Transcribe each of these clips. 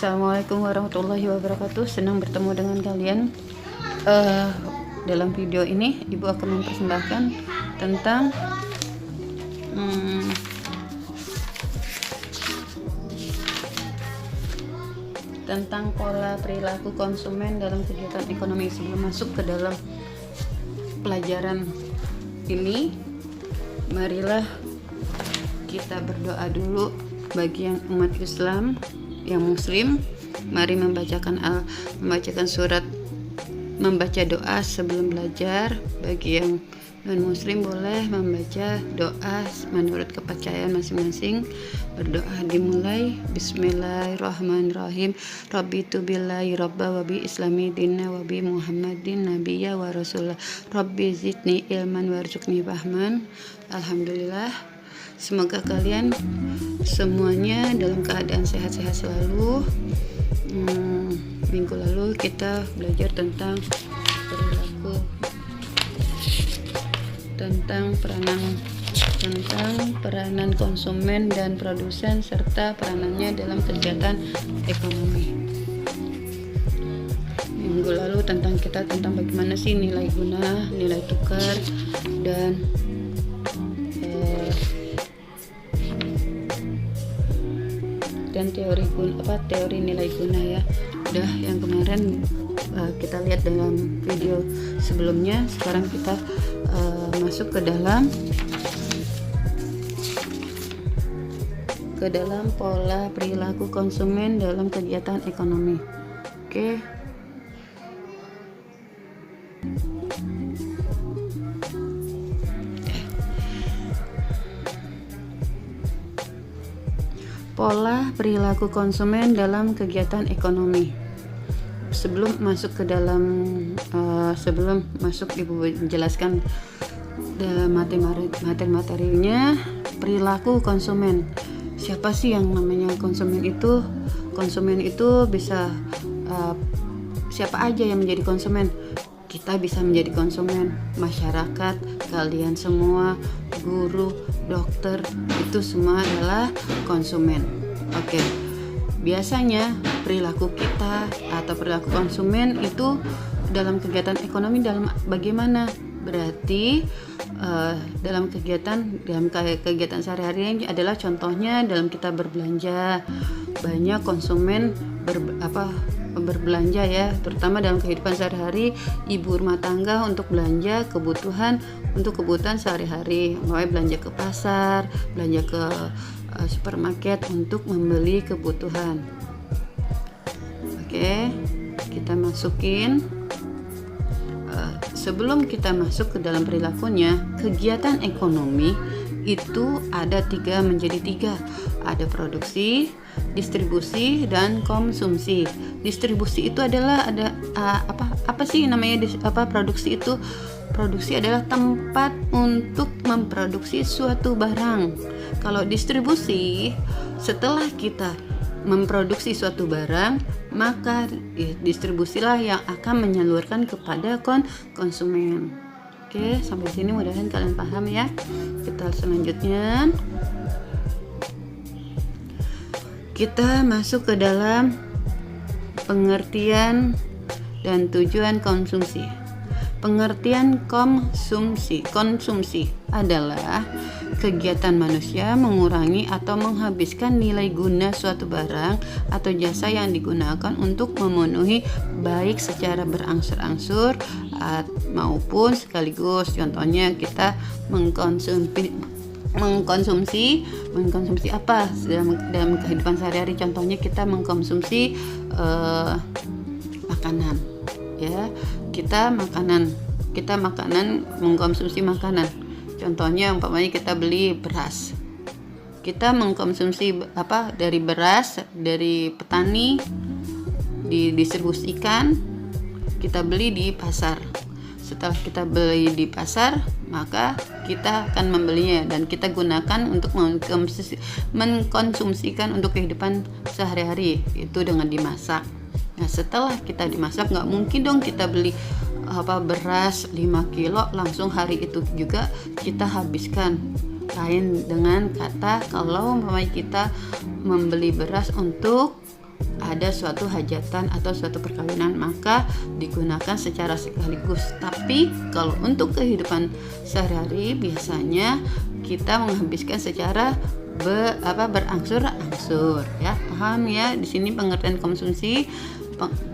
Assalamualaikum warahmatullahi wabarakatuh. Senang bertemu dengan kalian. Dalam video ini Ibu akan mempersembahkan tentang pola perilaku konsumen dalam kegiatan ekonomi. Sebelum masuk ke dalam pelajaran ini, marilah kita berdoa dulu bagi yang umat Islam, yang muslim. Mari membaca doa sebelum belajar. Bagi yang non muslim boleh membaca doa menurut kepercayaan masing-masing. Berdoa dimulai Bismillahirrahmanirrahim. Rabbitu billahi rabba wa bi islami dinna wa bi muhammadin nabiyya wa rasulullah. Rabbi zidni ilman warzuqni fahman. Alhamdulillah, semoga kalian semuanya dalam keadaan sehat-sehat selalu. Minggu lalu kita belajar tentang perilaku, tentang peranan konsumen dan produsen serta peranannya dalam kegiatan ekonomi. Minggu lalu tentang bagaimana sih nilai guna, nilai tukar, dan teori nilai guna ya. Udah yang kemarin kita lihat dalam video sebelumnya. Sekarang kita masuk ke dalam pola perilaku konsumen dalam kegiatan ekonomi. Oke. Pola perilaku konsumen dalam kegiatan ekonomi. Sebelum masuk Ibu menjelaskan materi-materinya. Perilaku konsumen. Siapa sih yang namanya konsumen itu? Konsumen itu bisa siapa aja yang menjadi konsumen? Kita bisa menjadi konsumen, masyarakat, kalian semua, guru, dokter, itu semua adalah konsumen. Oke. Biasanya perilaku kita atau perilaku konsumen itu dalam kegiatan ekonomi dalam bagaimana? Berarti dalam kegiatan sehari-hari adalah contohnya dalam kita berbelanja. Banyak konsumen berbelanja ya, terutama dalam kehidupan sehari-hari ibu rumah tangga untuk belanja kebutuhan sehari-hari, mulai belanja ke pasar, belanja ke supermarket untuk membeli kebutuhan. Oke, kita masukin. Sebelum kita masuk ke dalam perilakunya, kegiatan ekonomi itu ada menjadi tiga. Ada produksi, distribusi, dan konsumsi. Distribusi itu adalah apa sih namanya produksi itu? Produksi adalah tempat untuk memproduksi suatu barang. Kalau distribusi, setelah kita memproduksi suatu barang, maka distribusilah yang akan menyalurkan kepada konsumen. Oke, sampai sini mudah-mudahan kalian paham ya. Kita selanjutnya kita masuk ke dalam pengertian dan tujuan konsumsi. Pengertian konsumsi adalah kegiatan manusia mengurangi atau menghabiskan nilai guna suatu barang atau jasa yang digunakan untuk memenuhi baik secara berangsur-angsur maupun sekaligus. Contohnya kita mengkonsumsi apa dalam kehidupan sehari-hari? Contohnya kita mengkonsumsi makanan ya. Kita mengkonsumsi makanan. Contohnya umpamanya kita beli beras. Kita mengkonsumsi dari beras dari petani, didistribusikan, kita beli di pasar. Setelah kita beli di pasar, maka kita akan membelinya dan kita gunakan untuk mengkonsumsikan untuk kehidupan sehari-hari, itu dengan dimasak. Nah, setelah kita dimasak, nggak mungkin dong kita beli beras 5 kilo langsung hari itu juga kita habiskan. Lain dengan kata kalau kita membeli beras untuk ada suatu hajatan atau suatu perkawinan, maka digunakan secara sekaligus. Tapi kalau untuk kehidupan sehari-hari biasanya kita menghabiskan secara berangsur-angsur ya. Paham ya? Di sini pengertian konsumsi.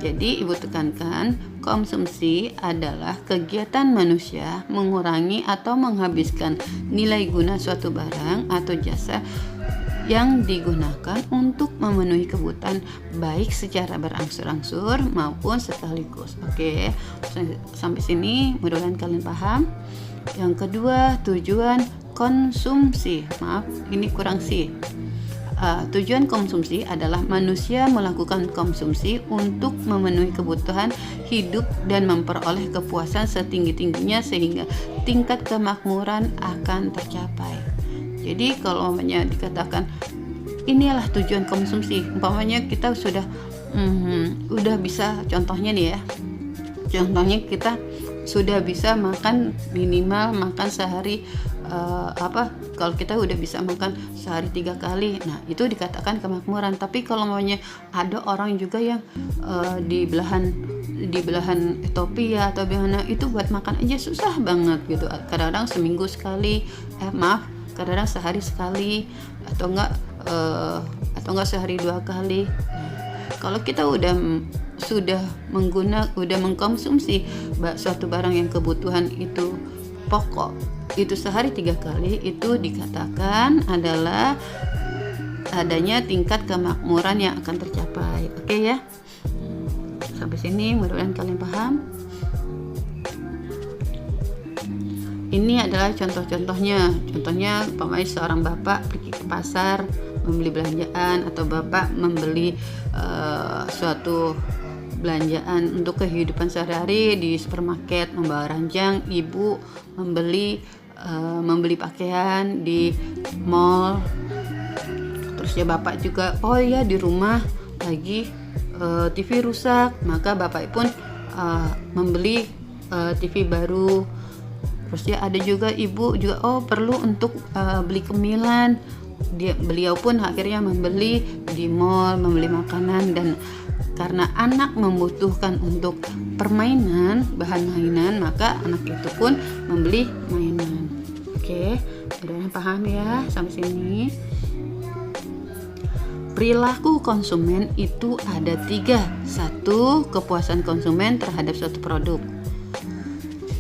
Jadi ibu tekankan, konsumsi adalah kegiatan manusia mengurangi atau menghabiskan nilai guna suatu barang atau jasa yang digunakan untuk memenuhi kebutuhan baik secara berangsur-angsur maupun sekaligus. Oke, sampai sini mudah-mudahan kalian paham. Yang kedua, tujuan konsumsi. Maaf, ini kurang sih. Tujuan konsumsi adalah manusia melakukan konsumsi untuk memenuhi kebutuhan hidup dan memperoleh kepuasan setinggi-tingginya sehingga tingkat kemakmuran akan tercapai. Jadi kalau umpamanya dikatakan inilah tujuan konsumsi, umpamanya kita sudah bisa, contohnya nih ya, contohnya kita sudah bisa makan minimal makan sehari kalau kita udah bisa makan sehari 3 kali, nah itu dikatakan kemakmuran. Tapi kalau maunya ada orang juga yang di belahan Ethiopia atau bagaimana itu buat makan aja susah banget gitu, kadang-kadang seminggu sekali, kadang-kadang sehari sekali atau enggak sehari 2 kali. Kalau kita sudah mengkonsumsi suatu barang yang kebutuhan itu pokok itu sehari 3 kali, itu dikatakan adalah adanya tingkat kemakmuran yang akan tercapai. Oke ya, sampai sini mudah-mudahan kalian paham. Ini adalah contohnya umpamanya seorang bapak pergi ke pasar membeli belanjaan, atau bapak membeli suatu belanjaan untuk kehidupan sehari-hari di supermarket, membawa ranjang. Ibu membeli pakaian di mall. Terus ya bapak juga, di rumah lagi TV rusak, maka bapak pun membeli TV baru. Terus ya ada juga ibu juga perlu untuk beli cemilan. Beliau pun akhirnya membeli di mall, membeli makanan. Dan karena anak membutuhkan untuk permainan, bahan mainan, maka anak itu pun membeli mainan. Oke, udah paham ya sampai sini. Perilaku konsumen itu ada 3. 1. Kepuasan konsumen terhadap suatu produk.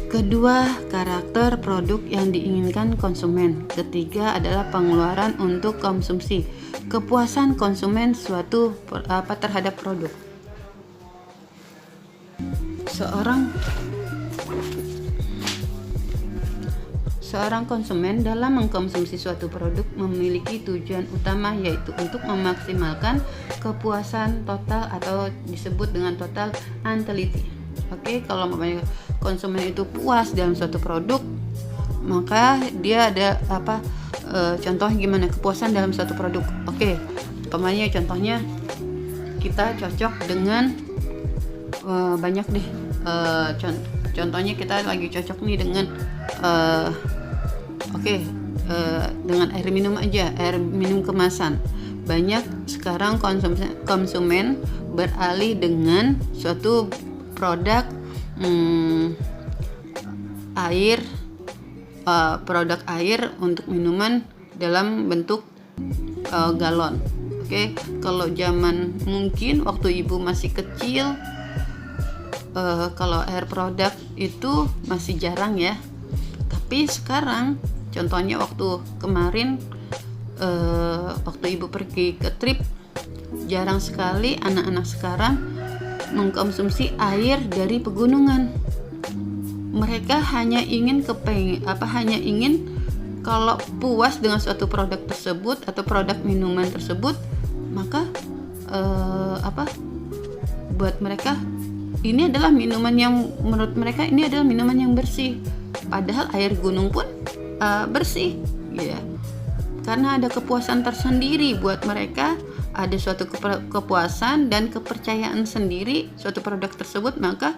Kedua, karakter produk yang diinginkan konsumen. Ketiga adalah pengeluaran untuk konsumsi. Kepuasan konsumen terhadap produk. Seorang konsumen dalam mengkonsumsi suatu produk memiliki tujuan utama, yaitu untuk memaksimalkan kepuasan total atau disebut dengan total utility. Oke, kalau konsumen itu puas dalam suatu produk, maka dia ada contoh gimana kepuasan dalam suatu produk. Oke, contohnya kita cocok dengan banyak deh. Contohnya kita lagi cocok nih dengan dengan air minum aja, air minum kemasan. Banyak sekarang konsumen beralih dengan suatu produk produk air untuk minuman dalam bentuk galon. Oke, kalau zaman mungkin waktu ibu masih kecil, kalau air produk itu masih jarang ya. Tapi sekarang, contohnya waktu kemarin, waktu ibu pergi ke trip, jarang sekali anak-anak sekarang mengkonsumsi air dari pegunungan. Mereka hanya ingin kalau puas dengan suatu produk tersebut atau produk minuman tersebut, maka buat mereka ini adalah minuman yang menurut mereka ini adalah minuman yang bersih. Padahal air gunung pun bersih, ya. Karena ada kepuasan tersendiri buat mereka, ada suatu kepuasan dan kepercayaan sendiri suatu produk tersebut, maka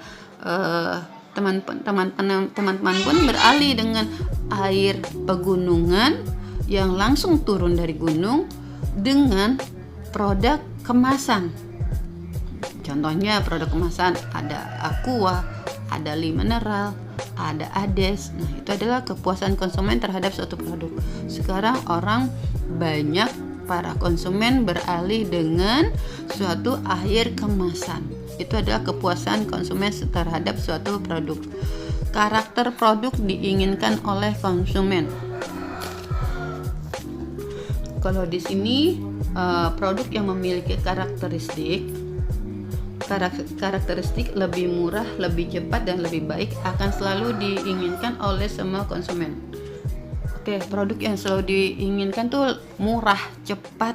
teman-teman pun beralih dengan air pegunungan yang langsung turun dari gunung dengan produk kemasan. Contohnya produk kemasan ada Aqua, ada Lee Mineral, ada Ades. Nah, itu adalah kepuasan konsumen terhadap suatu produk. Sekarang banyak para konsumen beralih dengan suatu akhir kemasan. Itu adalah kepuasan konsumen terhadap suatu produk. Karakter produk diinginkan oleh konsumen. Kalau di sini produk yang memiliki karakteristik lebih murah, lebih cepat, dan lebih baik akan selalu diinginkan oleh semua konsumen. Oke, produk yang selalu diinginkan tuh murah, cepat,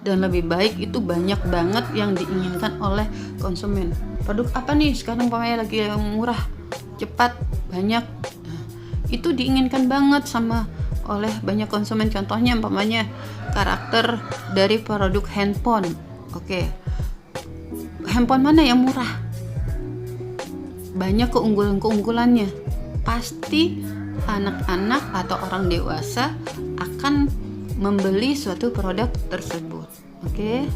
dan lebih baik, itu banyak banget yang diinginkan oleh konsumen. Produk apa nih sekarang umpamanya lagi yang murah, cepat, banyak? Nah, itu diinginkan banget oleh banyak konsumen. Contohnya umpamanya karakter dari produk handphone. Oke. Handphone mana yang murah? Banyak keunggulannya. Pasti anak-anak atau orang dewasa akan membeli suatu produk tersebut. Oke.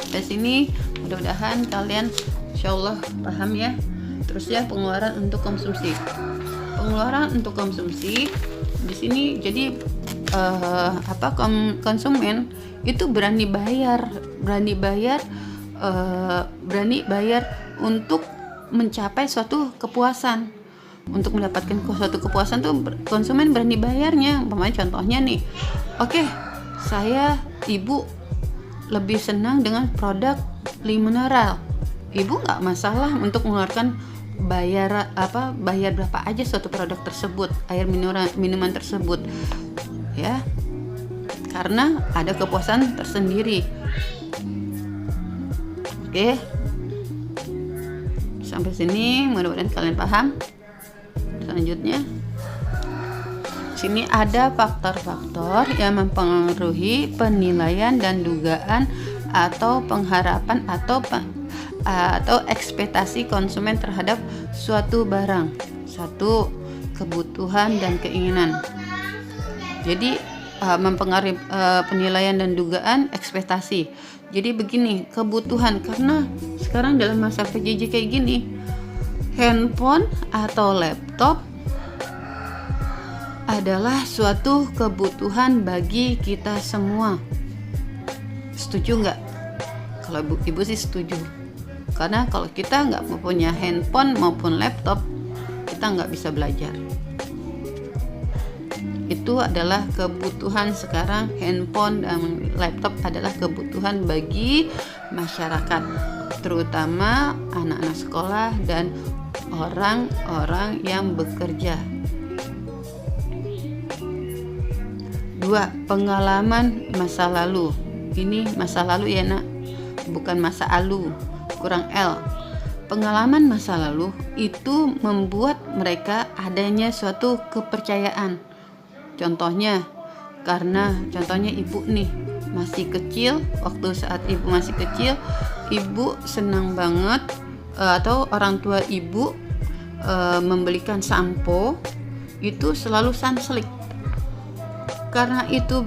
Dari sini mudah-mudahan kalian insyaallah paham ya. Terus ya, pengeluaran untuk konsumsi. Pengeluaran untuk konsumsi di sini jadi konsumen itu berani bayar untuk mencapai suatu kepuasan. Untuk mendapatkan suatu kepuasan tuh konsumen berani bayarnya. Umpamanya contohnya nih, oke, ibu lebih senang dengan produk Lee Mineral. Ibu nggak masalah untuk mengeluarkan bayar berapa aja suatu produk tersebut, air minuman tersebut, ya, karena ada kepuasan tersendiri. Oke, sampai sini mudah-mudahan kalian paham. Selanjutnya, sini ada faktor-faktor yang mempengaruhi penilaian dan dugaan atau pengharapan atau ekspektasi konsumen terhadap suatu barang. Satu, kebutuhan dan keinginan. Jadi mempengaruhi penilaian dan dugaan, ekspektasi. Jadi begini, kebutuhan, karena sekarang dalam masa PJJ kayak gini, handphone atau laptop adalah suatu kebutuhan bagi kita semua. Setuju nggak? Kalau ibu sih setuju. Karena kalau kita nggak mempunyai handphone maupun laptop, kita nggak bisa belajar. Itu adalah kebutuhan sekarang. Handphone dan laptop adalah kebutuhan bagi masyarakat, terutama anak-anak sekolah dan orang-orang yang bekerja. 2. Pengalaman masa lalu. Ini masa lalu ya nak, bukan masa lalu, kurang L. Pengalaman masa lalu itu membuat mereka adanya suatu kepercayaan. Contohnya ibu nih masih kecil, waktu saat ibu masih kecil, ibu senang banget atau orang tua ibu membelikan sampo itu selalu Sunsilk. Karena itu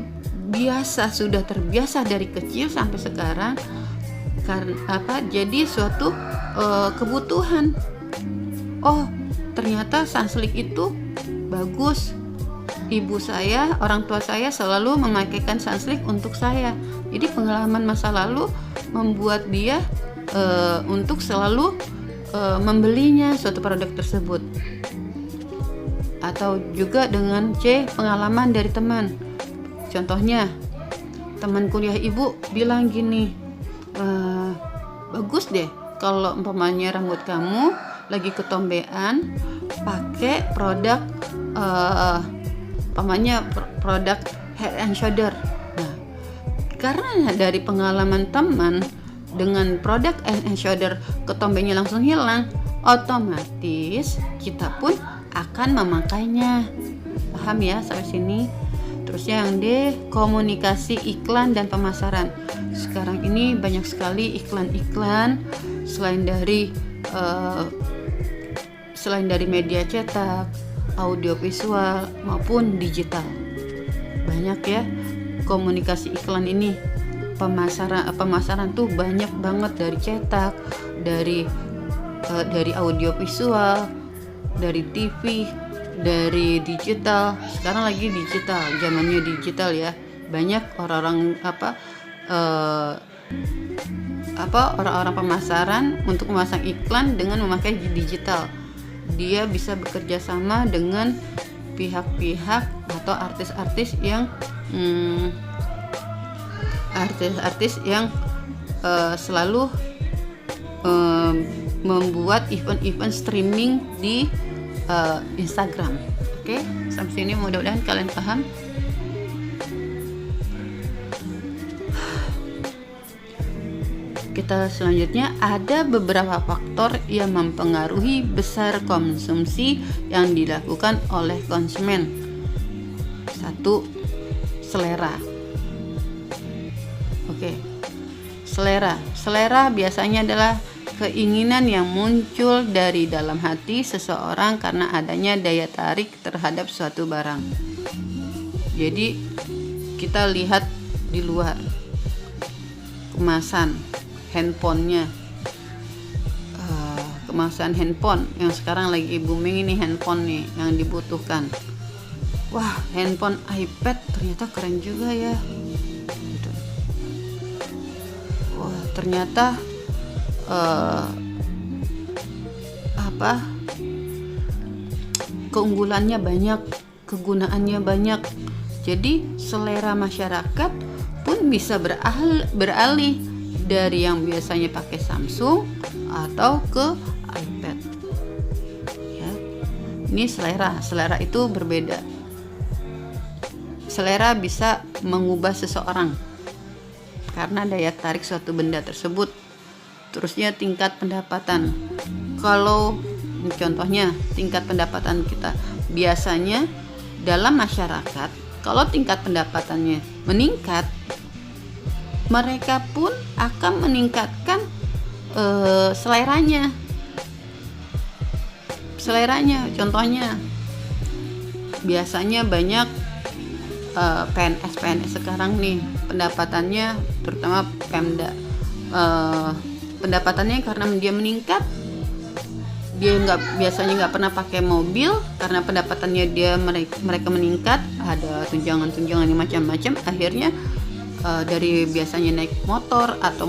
sudah terbiasa dari kecil sampai sekarang, jadi suatu kebutuhan. Oh, ternyata Sunsilk itu bagus. Orang tua saya selalu memakaikan Sunsilk untuk saya. Jadi pengalaman masa lalu membuat dia untuk selalu membelinya suatu produk tersebut. Atau juga dengan C, pengalaman dari teman. Contohnya, teman kuliah ibu bilang gini, bagus deh kalau umpamanya rambut kamu lagi ketombean pakai produk produk Head and Shoulder. Nah, karena dari pengalaman teman dengan produk Head and Shoulder ketombenya langsung hilang, otomatis kita pun akan memakainya. Paham ya sampai sini? Terus yang D, komunikasi iklan dan pemasaran. Sekarang ini banyak sekali iklan-iklan selain dari media cetak, audiovisual maupun digital. Banyak ya komunikasi iklan ini. pemasaran tuh banyak banget, dari cetak, dari audio visual, dari TV, dari digital. Sekarang lagi digital, zamannya digital ya. Banyak orang-orang orang-orang pemasaran untuk memasang iklan dengan memakai digital. Dia bisa bekerja sama dengan pihak-pihak atau artis-artis yang selalu membuat event-event streaming di Instagram. Oke, sampai sini mudah-mudahan kalian paham. Kita selanjutnya, ada beberapa faktor yang mempengaruhi besar konsumsi yang dilakukan oleh konsumen. 1. Selera. Oke. Selera biasanya adalah keinginan yang muncul dari dalam hati seseorang karena adanya daya tarik terhadap suatu barang. Jadi kita lihat di luar kemasan handphonenya, kemasan handphone yang sekarang lagi booming ini, handphone nih yang dibutuhkan. Wah, handphone iPad ternyata keren juga ya. Wah, ternyata keunggulannya banyak, kegunaannya banyak. Jadi selera masyarakat pun bisa beralih dari yang biasanya pakai Samsung atau ke iPad. Ya. Ini selera itu berbeda. Selera bisa mengubah seseorang karena daya tarik suatu benda tersebut. Terusnya tingkat pendapatan. Kalau contohnya tingkat pendapatan kita, biasanya dalam masyarakat kalau tingkat pendapatannya meningkat, mereka pun akan meningkatkan seleranya. Contohnya biasanya banyak PNS sekarang nih pendapatannya, terutama Pemda, pendapatannya karena dia meningkat, dia biasanya nggak pernah pakai mobil karena pendapatannya mereka meningkat, ada tunjangan yang macam-macam, akhirnya dari biasanya naik motor atau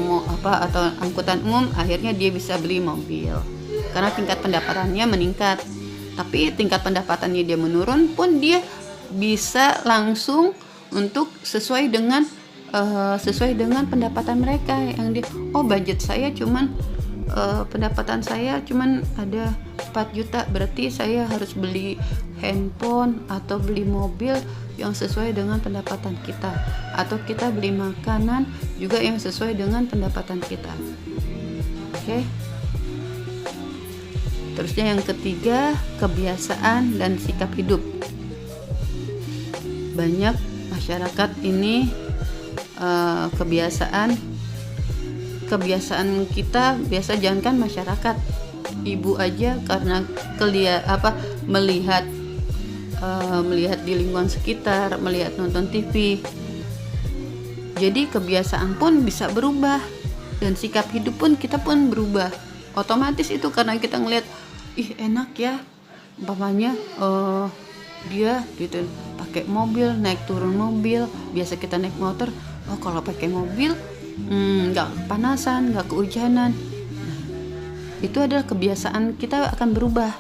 angkutan umum, akhirnya dia bisa beli mobil karena tingkat pendapatannya meningkat. Tapi tingkat pendapatannya dia menurun pun dia bisa langsung untuk sesuai dengan pendapatan mereka yang budget saya cuman pendapatan saya cuman ada 4 juta, berarti saya harus beli handphone atau beli mobil yang sesuai dengan pendapatan kita, atau kita beli makanan juga yang sesuai dengan pendapatan kita. Oke. Terusnya yang ketiga, kebiasaan dan sikap hidup. Banyak masyarakat ini kebiasaan kita, biasa jangankan masyarakat, ibu aja karena melihat di lingkungan sekitar, melihat nonton TV, jadi kebiasaan pun bisa berubah dan sikap hidup pun kita pun berubah otomatis. Itu karena kita ngelihat, enak ya, umpamanya dia gitu pakai mobil, naik turun mobil, biasa kita naik motor, kalau pakai mobil nggak kepanasan, nggak kehujanan. Itu adalah kebiasaan kita akan berubah.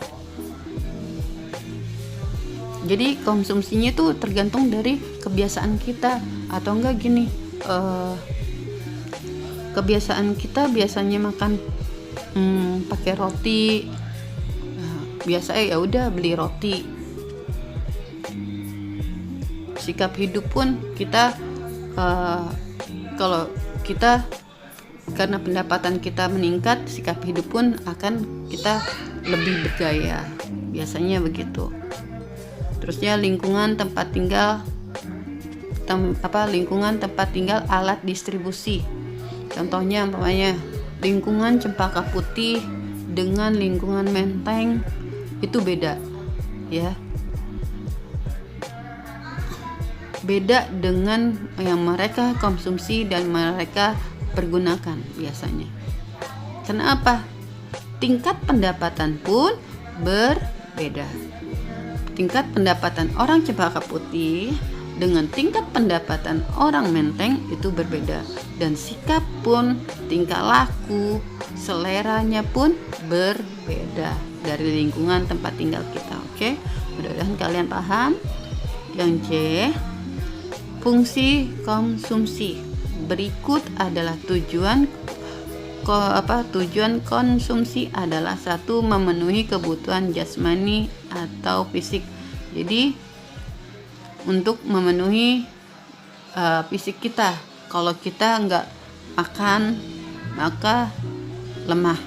Jadi konsumsinya tuh tergantung dari kebiasaan kita, atau enggak gini, kebiasaan kita biasanya makan pakai roti, biasa ya udah beli roti. Sikap hidup pun kita kalau kita karena pendapatan kita meningkat, sikap hidup pun akan kita lebih bergaya, biasanya begitu. Terusnya lingkungan tempat tinggal alat distribusi. Contohnya umpamanya lingkungan Cempaka Putih dengan lingkungan Menteng itu beda ya. beda dengan yang mereka konsumsi dan mereka pergunakan biasanya. Kenapa? Tingkat pendapatan pun berbeda. Tingkat pendapatan orang Cempaka Putih dengan tingkat pendapatan orang Menteng itu berbeda, dan sikap pun, tingkah laku, seleranya pun berbeda dari lingkungan tempat tinggal kita. Oke, mudah-mudahan kalian paham. Yang C, fungsi konsumsi. Berikut adalah tujuan konsumsi adalah: 1. Memenuhi kebutuhan jasmani atau fisik. Jadi untuk memenuhi fisik kita. Kalau kita nggak makan, maka lemah.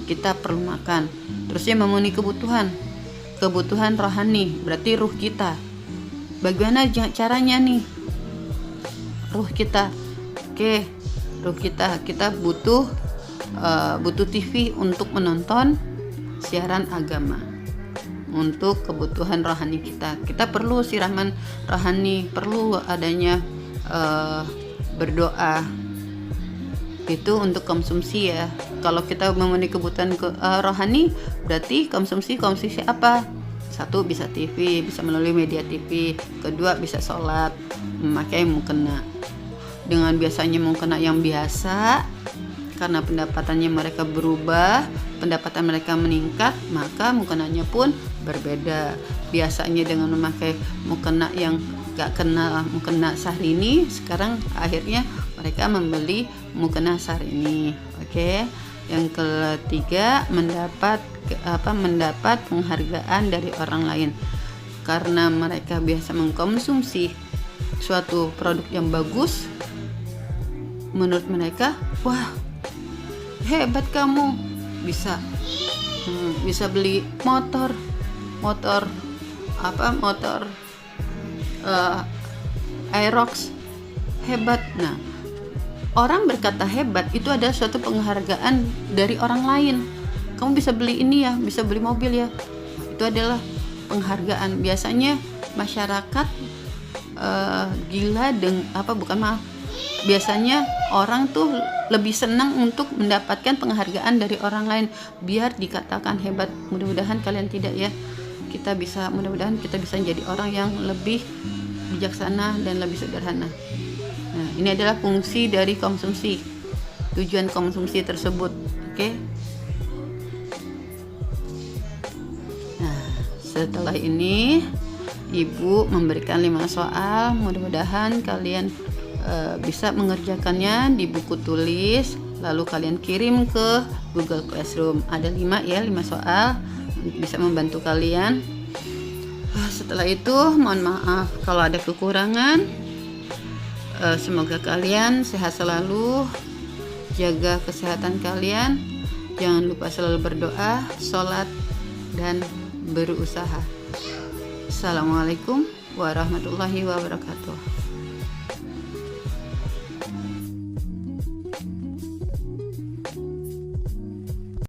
Kita perlu makan. Terusnya memenuhi kebutuhan rohani, berarti ruh kita. Bagaimana caranya nih? Ruh kita. Oke, ruh kita butuh TV untuk menonton siaran agama. Untuk kebutuhan rohani kita perlu siraman rohani, perlu adanya berdoa. Itu untuk konsumsi ya. Kalau kita memenuhi kebutuhan rohani, berarti konsumsi apa? 1, bisa TV, bisa melalui media TV. 2, bisa sholat, memakai mukena. Dengan biasanya mukena yang biasa, karena pendapatannya mereka berubah, pendapatan mereka meningkat, maka mukenanya pun berbeda. Biasanya dengan memakai mukena yang gak kenal mukena Syahrini, sekarang akhirnya mereka membeli mukena Syahrini. Oke. Yang ketiga, mendapat penghargaan dari orang lain karena mereka biasa mengkonsumsi suatu produk yang bagus. Menurut mereka, wah, hebat kamu, bisa beli motor Aerox, hebat. Nah, orang berkata hebat itu ada suatu penghargaan dari orang lain. Kamu bisa beli ini ya, bisa beli mobil ya. Itu adalah penghargaan. Biasanya masyarakat biasanya orang tuh lebih senang untuk mendapatkan penghargaan dari orang lain biar dikatakan hebat. Mudah-mudahan kalian tidak ya. Mudah-mudahan kita bisa menjadi orang yang lebih bijaksana dan lebih sederhana. Nah, ini adalah fungsi dari konsumsi, tujuan konsumsi tersebut. Oke. Nah, setelah ini Ibu memberikan 5 soal. Mudah-mudahan kalian bisa mengerjakannya di buku tulis, lalu kalian kirim ke Google Classroom. Ada 5 soal, bisa membantu kalian. Setelah itu mohon maaf kalau ada kekurangan. Semoga kalian sehat selalu, jaga kesehatan kalian, jangan lupa selalu berdoa, sholat, dan berusaha. Assalamualaikum warahmatullahi wabarakatuh.